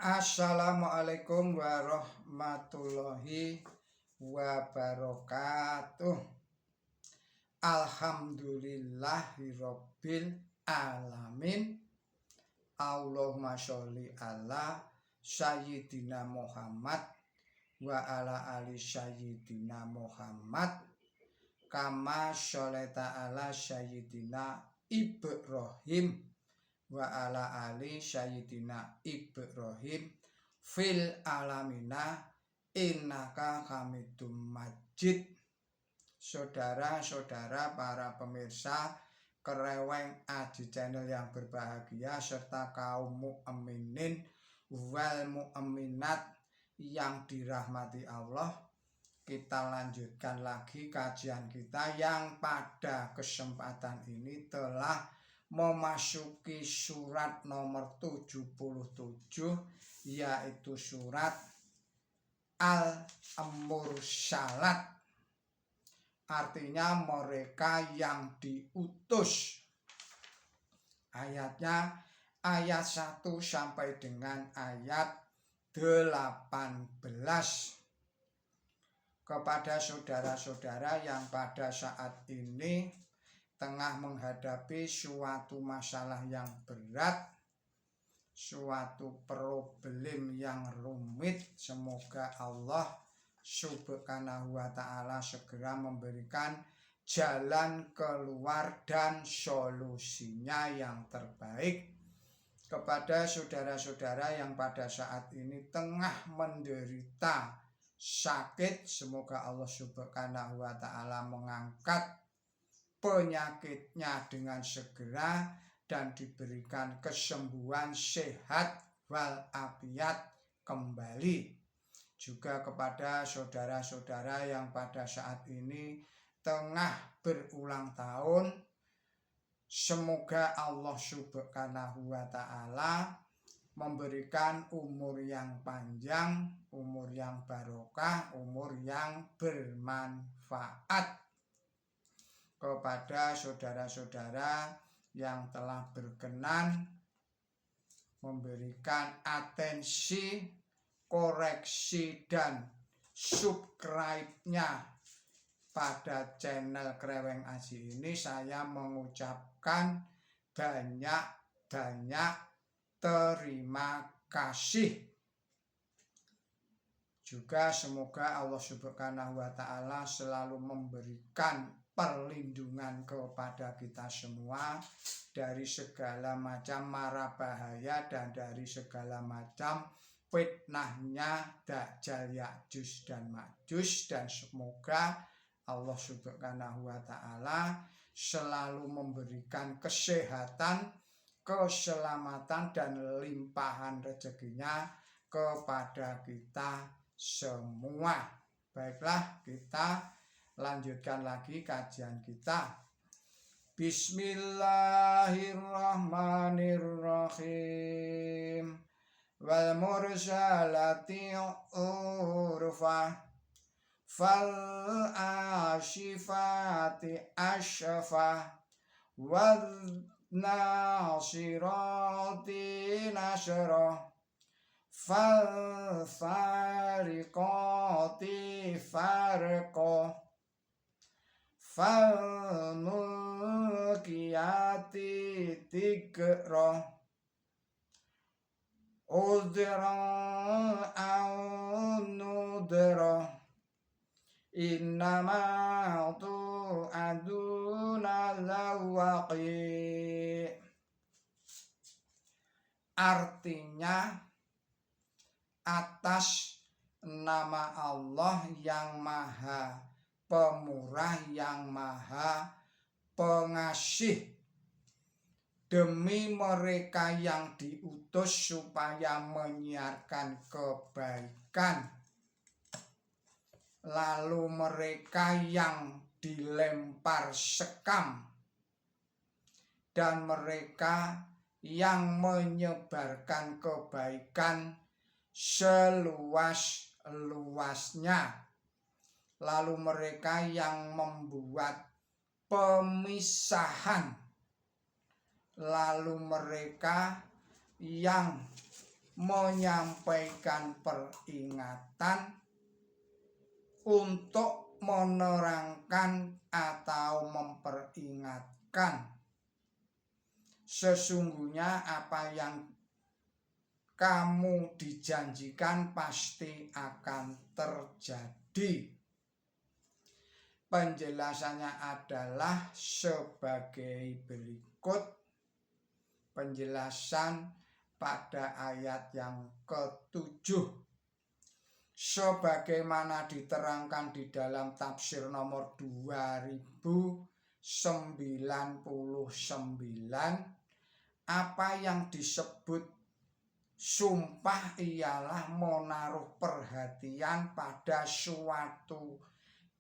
Assalamualaikum warahmatullahi wabarakatuh. Alhamdulillahirabbil alamin. Allahumma sholli ala sayyidina Muhammad wa ala ali sayyidina Muhammad kama sholeta ala sayyidina Ibrahim wa ala ali sayyidina Ibrahim fil alamina innaka hamidum majid. Saudara-saudara para pemirsa Kereweng Aji Channel yang berbahagia serta kaum mukminin wal mukminat yang dirahmati Allah, kita lanjutkan lagi kajian kita yang pada kesempatan ini telah memasuki surat nomor 77, yaitu surat Al-Mursalat, artinya mereka yang diutus. Ayatnya ayat 1 sampai dengan ayat 18. Kepada saudara-saudara yang pada saat ini tengah menghadapi suatu masalah yang berat, suatu problem yang rumit, semoga Allah Subhanahu wa ta'ala segera memberikan jalan keluar dan solusinya yang terbaik. Kepada saudara-saudara yang pada saat ini tengah menderita sakit, semoga Allah Subhanahu wa ta'ala mengangkat penyakitnya dengan segera dan diberikan kesembuhan, sehat walafiat kembali. Juga kepada saudara-saudara yang pada saat ini tengah berulang tahun, semoga Allah Subhanahu wa ta'ala memberikan umur yang panjang, umur yang barokah, umur yang bermanfaat. Kepada saudara-saudara yang telah berkenan memberikan atensi, koreksi, dan subscribe-nya pada channel Kereweng Aji ini, saya mengucapkan banyak-banyak terima kasih. Juga semoga Allah Subhanahu wa ta'ala selalu memberikan perlindungan kepada kita semua dari segala macam mara bahaya dan dari segala macam fitnahnya Dajjal, Ya'juj dan Ma'juj, dan semoga Allah Subhanahu wa ta'ala selalu memberikan kesehatan, keselamatan dan limpahan rezekinya kepada kita semua. Baiklah, kita lanjutkan lagi kajian kita. Bismillahirrahmanirrahim. Wal mursalati urfa fal ashifati ashfa wal nasirati nasra fal fariqati farqa fal mulkiyati tikra udra au nudra innama tu'aduna lawaqi. Artinya, atas nama Allah yang maha pemurah, yang maha pengasih, demi mereka yang diutus supaya menyiarkan kebaikan, lalu mereka yang dilempar sekam, dan mereka yang menyebarkan kebaikan seluas-luasnya, lalu mereka yang membuat pemisahan, lalu mereka yang menyampaikan peringatan untuk menerangkan atau memperingatkan sesungguhnya apa yang kamu dijanjikan pasti akan terjadi. Penjelasannya adalah sebagai berikut. Penjelasan pada ayat yang ke-7. Sebagaimana diterangkan di dalam tafsir nomor 2099, apa yang disebut sumpah ialah menaruh perhatian pada suatu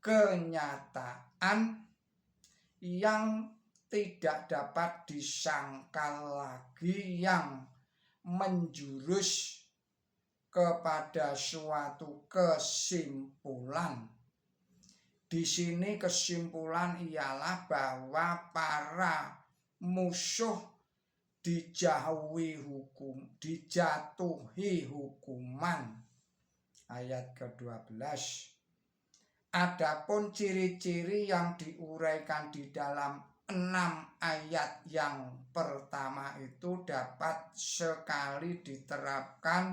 kenyataan yang tidak dapat disangkal lagi, yang menjurus kepada suatu kesimpulan. Di sini kesimpulan ialah bahwa para musuh dijatuhi hukuman. Ayat ke-12. Adapun ciri-ciri yang diuraikan di dalam 6 ayat yang pertama itu dapat sekali diterapkan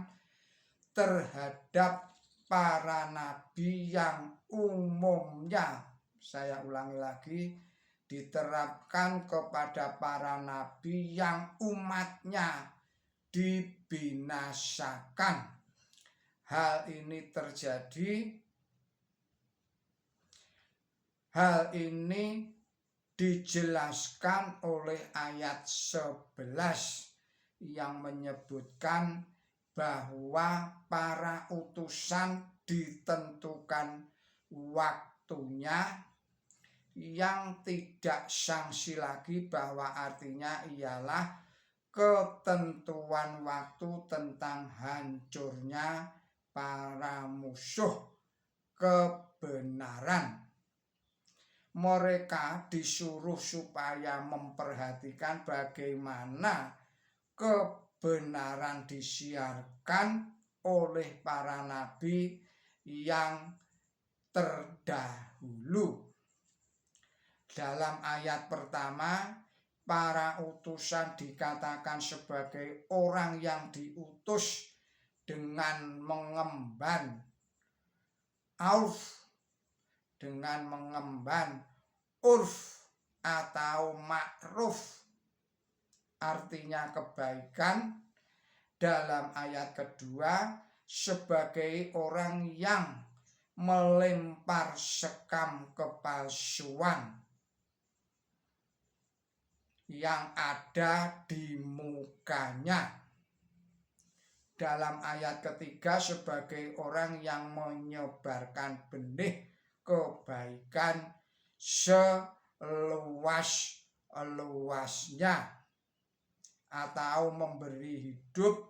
terhadap para nabi yang umumnya, saya ulangi lagi, diterapkan kepada para nabi yang umatnya dibinasakan. Hal ini dijelaskan oleh ayat 11 yang menyebutkan bahwa para utusan ditentukan waktunya yang tidak sanksi lagi, bahwa artinya ialah ketentuan waktu tentang hancurnya para musuh kebenaran. Mereka disuruh supaya memperhatikan bagaimana kebenaran disiarkan oleh para nabi yang terdahulu. Dalam ayat pertama, para utusan dikatakan sebagai orang yang diutus dengan mengemban urf atau ma'ruf, artinya kebaikan. Dalam ayat kedua, sebagai orang yang melempar sekam kepalsuan yang ada di mukanya. Dalam ayat ketiga, sebagai orang yang menyebarkan benih kebaikan seluas-luasnya atau memberi hidup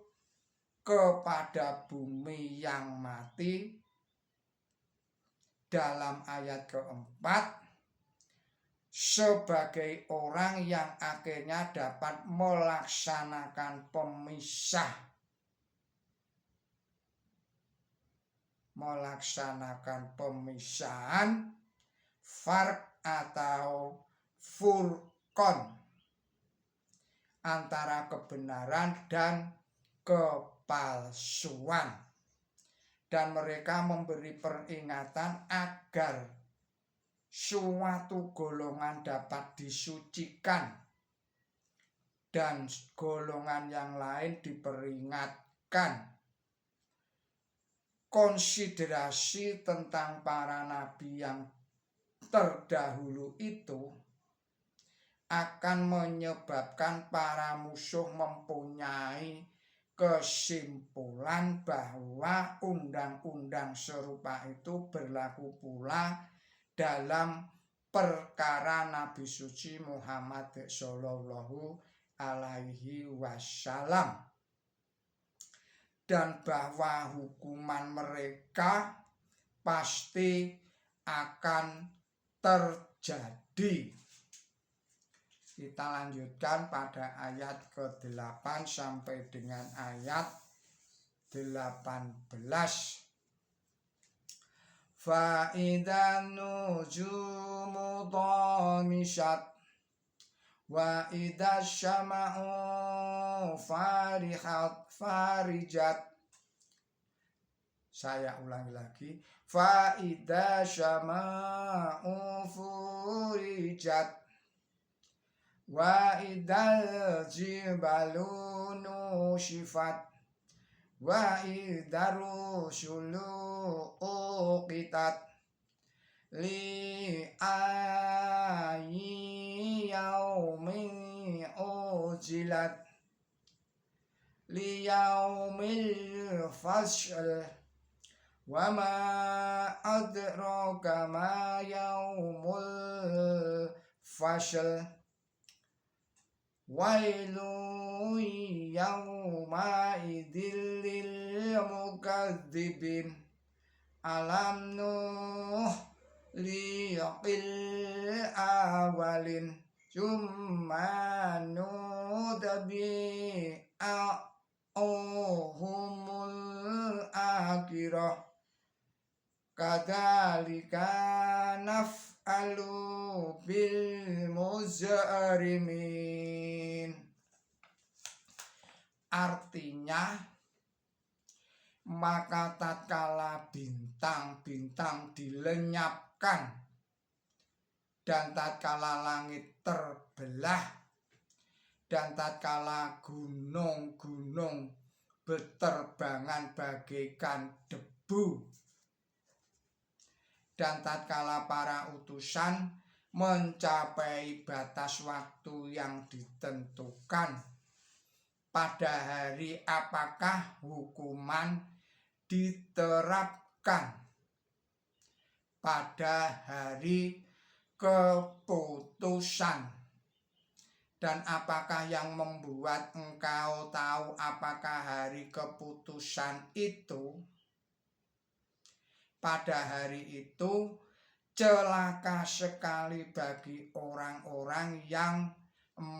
kepada bumi yang mati. Dalam ayat keempat, sebagai orang yang akhirnya dapat melaksanakan pemisahan farq atau furqon antara kebenaran dan kepalsuan, dan mereka memberi peringatan agar suatu golongan dapat disucikan dan golongan yang lain diperingatkan. Konsiderasi tentang para nabi yang terdahulu itu akan menyebabkan para musuh mempunyai kesimpulan bahwa undang-undang serupa itu berlaku pula dalam perkara Nabi suci Muhammad Shallallahu Alaihi Wasallam, dan bahwa hukuman mereka pasti akan terjadi. Kita lanjutkan pada ayat ke-8 sampai dengan ayat 18. Fa idzan nujumu dhamishat wa idza syama'u farijat. Saya ulangi lagi. Fa idza syama'u furijat wa idzal jibalu nushifat wa idzar rusulu uqitat li ayyi yaumin ujilat li yaumil fasl wa ma adraka ma yaumul fasl wailu yauma idzil lil mukadzibin alam nuh liqil awalin summa nudabi ahumul akhirah kadzalika naf'alu bil mujrimin. Artinya, maka tatkala bintang-bintang dilenyapkan dan tatkala langit terbelah dan tatkala gunung-gunung berterbangan bagaikan debu dan tatkala para utusan mencapai batas waktu yang ditentukan, pada hari apakah hukuman diterapkan? Pada hari keputusan. Dan apakah yang membuat engkau tahu apakah hari keputusan itu? Pada hari itu celaka sekali bagi orang-orang yang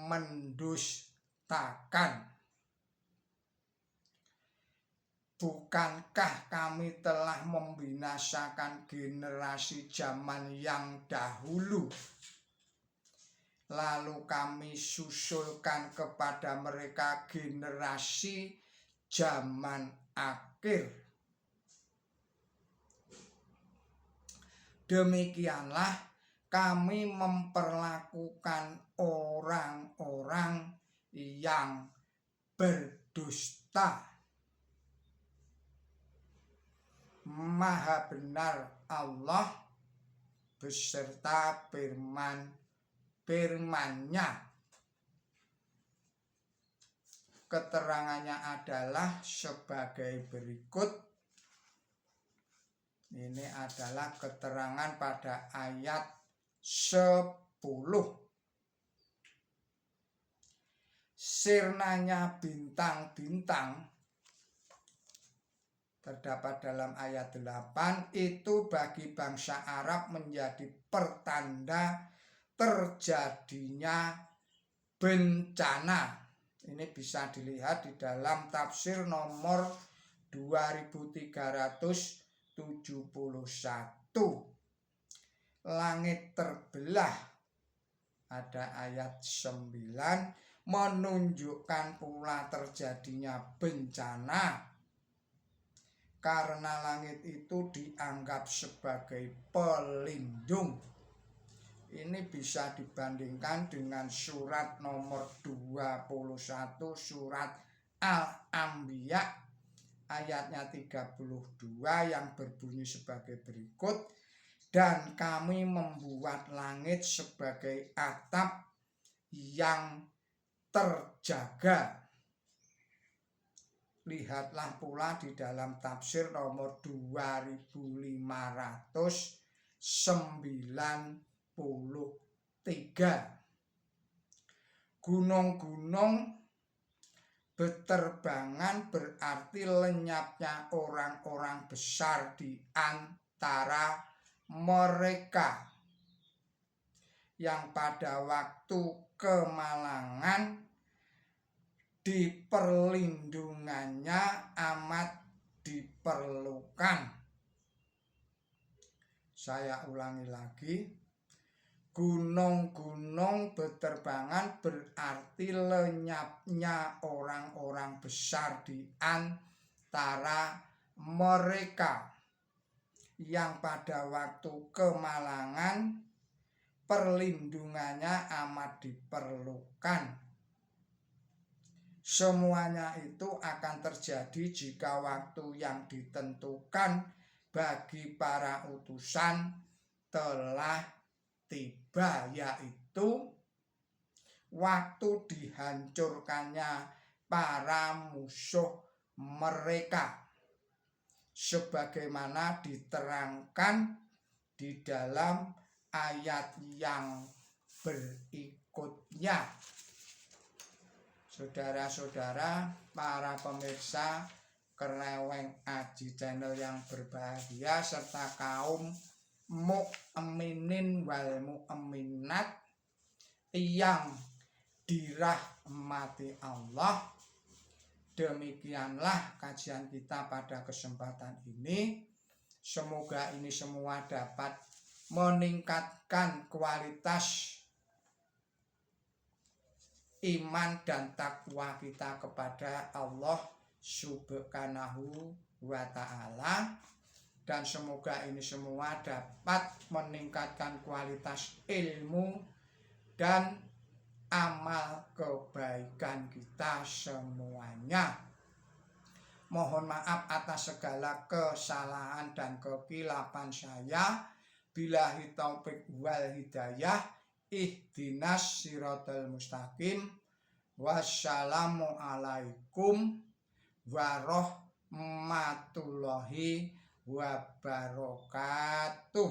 mendustakan. Bukankah kami telah membinasakan generasi zaman yang dahulu, lalu kami susulkan kepada mereka generasi zaman akhir. Demikianlah kami memperlakukan orang-orang yang berdusta. Maha benar Allah beserta firman-nya. Keterangannya adalah sebagai berikut. Ini adalah keterangan pada ayat 10. Sirnanya bintang-bintang terdapat dalam ayat 8 itu bagi bangsa Arab menjadi pertanda terjadinya bencana. Ini bisa dilihat di dalam tafsir nomor 2371. Langit terbelah, ada ayat 9, menunjukkan pula terjadinya bencana karena langit itu dianggap sebagai pelindung. Ini bisa dibandingkan dengan surat nomor 21 surat Al-Anbiya ayatnya 32 yang berbunyi sebagai berikut. Dan kami membuat langit sebagai atap yang terjaga. Lihatlah pula di dalam tafsir nomor 2593. Gunung-gunung berterbangan berarti lenyapnya orang-orang besar di antara mereka yang pada waktu kemalangan di perlindungannya amat diperlukan. Saya ulangi lagi. Gunung-gunung berterbangan berarti lenyapnya orang-orang besar di antara mereka yang pada waktu kemalangan perlindungannya amat diperlukan. Semuanya itu akan terjadi jika waktu yang ditentukan bagi para utusan telah tiba, yaitu waktu dihancurkannya para musuh mereka, sebagaimana diterangkan di dalam ayat yang berikutnya. Saudara-saudara, para pemirsa Kereweng Aji Channel yang berbahagia, serta kaum mukminin wal mukminat yang dirahmati Allah. Demikianlah kajian kita pada kesempatan ini. Semoga ini semua dapat meningkatkan kualitas iman dan takwa kita kepada Allah Subhanahu wa ta'ala, dan semoga ini semua dapat meningkatkan kualitas ilmu dan amal kebaikan kita semuanya. Mohon maaf atas segala kesalahan dan kekilapan saya. Billahi taufik wal hidayah. Ihdinas siratal mustaqim. Wassalamualaikum warahmatullahi wabarakatuh.